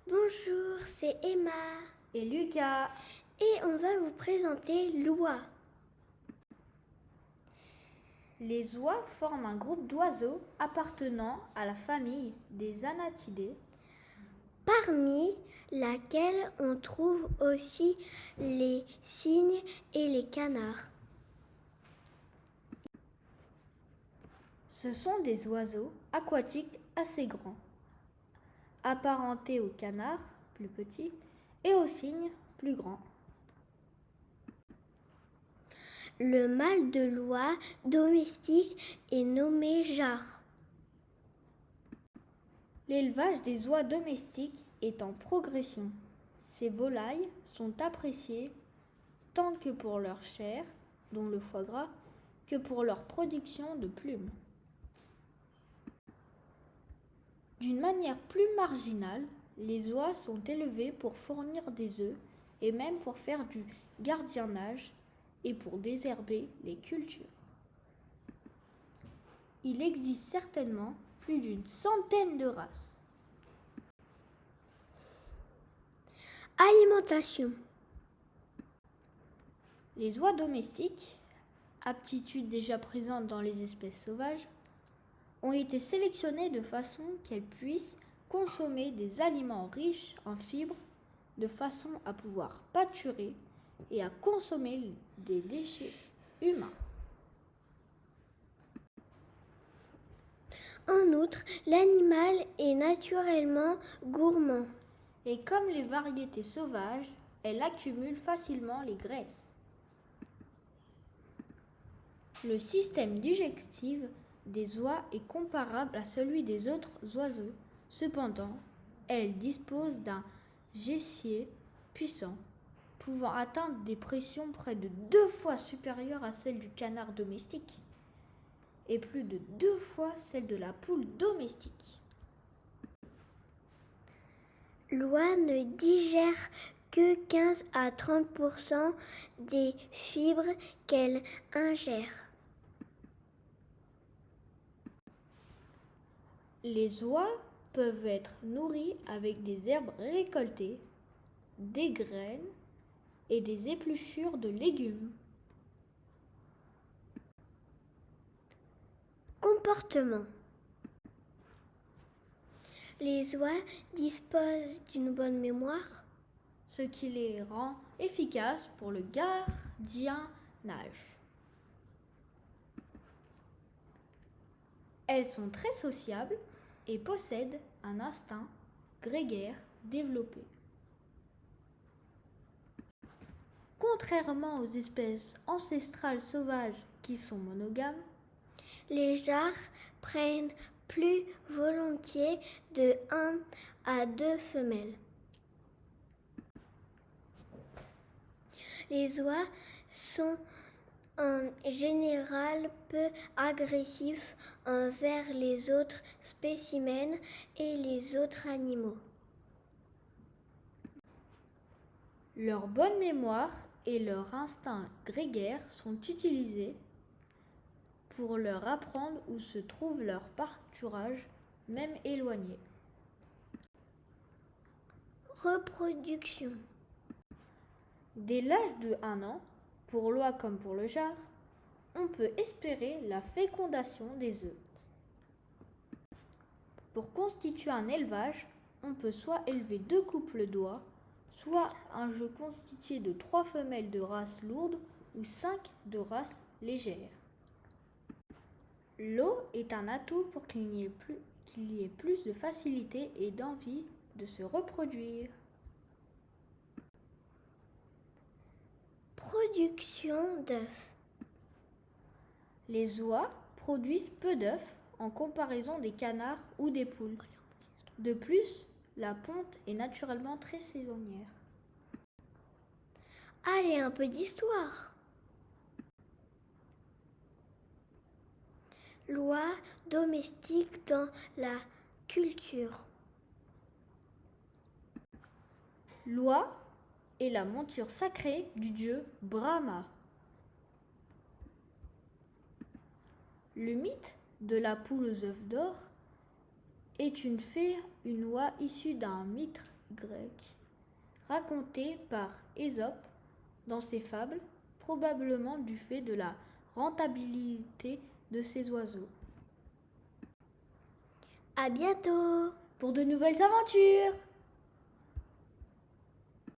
Bonjour, c'est Emma et Lucas. et on va vous présenter l'oie. Les oies forment un groupe d'oiseaux appartenant à la famille des Anatidés, Parmi laquelle on trouve aussi les cygnes et les canards. Ce sont des oiseaux aquatiques assez grands, apparentés aux canards, plus petits, et aux cygnes, plus grands. Le mâle de l'oie domestique est nommé jarre. L'élevage des oies domestiques est en progression. Ces volailles sont appréciées tant que pour leur chair, dont le foie gras, que pour leur production de plumes. D'une manière plus marginale, les oies sont élevées pour fournir des œufs et même pour faire du gardiennage et pour désherber les cultures. Il existe certainement plus d'une centaine de races. Alimentation. Les oies domestiques, aptitude déjà présente dans les espèces sauvages, ont été sélectionnées de façon qu'elles puissent consommer des aliments riches en fibres de façon à pouvoir pâturer et à consommer des déchets humains. En outre, l'animal est naturellement gourmand. Et comme les variétés sauvages, elle accumule facilement les graisses. Le système digestif des oies est comparable à celui des autres oiseaux. Cependant, elle dispose d'un gésier puissant, pouvant atteindre des pressions près de 2 fois supérieures à celles du canard domestique et plus de 2 fois celles de la poule domestique. L'oie ne digère que 15 à 30% des fibres qu'elle ingère. Les oies peuvent être nourries avec des herbes récoltées, des graines et des épluchures de légumes. Comportement. Les oies disposent d'une bonne mémoire. Ce qui les rend efficaces pour le gardiennage. Elles sont très sociables et possèdent un instinct grégaire développé. Contrairement aux espèces ancestrales sauvages qui sont monogames, les jarres prennent plus volontiers de 1 à 2 femelles. Les oies sont en général peu agressifs envers les autres spécimens et les autres animaux. Leur bonne mémoire et leur instinct grégaire sont utilisés pour leur apprendre où se trouve leur pâturage, même éloigné. Reproduction. Dès l'âge de 1 an, pour l'oie comme pour le jarre, on peut espérer la fécondation des œufs. Pour constituer un élevage, on peut soit élever 2 couples d'oies, soit un jeu constitué de 3 femelles de race lourde ou 5 de race légère. L'eau est un atout pour qu'il y ait plus de facilité et d'envie de se reproduire. Production d'œufs. Les oies produisent peu d'œufs en comparaison des canards ou des poules. De plus, la ponte est naturellement très saisonnière. Allez, un peu d'histoire. L'oie domestique dans la culture. L'oie est la monture sacrée du dieu Brahma. Le mythe de la poule aux œufs d'or est une fée, une oie issue d'un mythe raconté par Ésope dans ses fables, probablement du fait de la rentabilité de ces oiseaux. À bientôt! Pour de nouvelles aventures!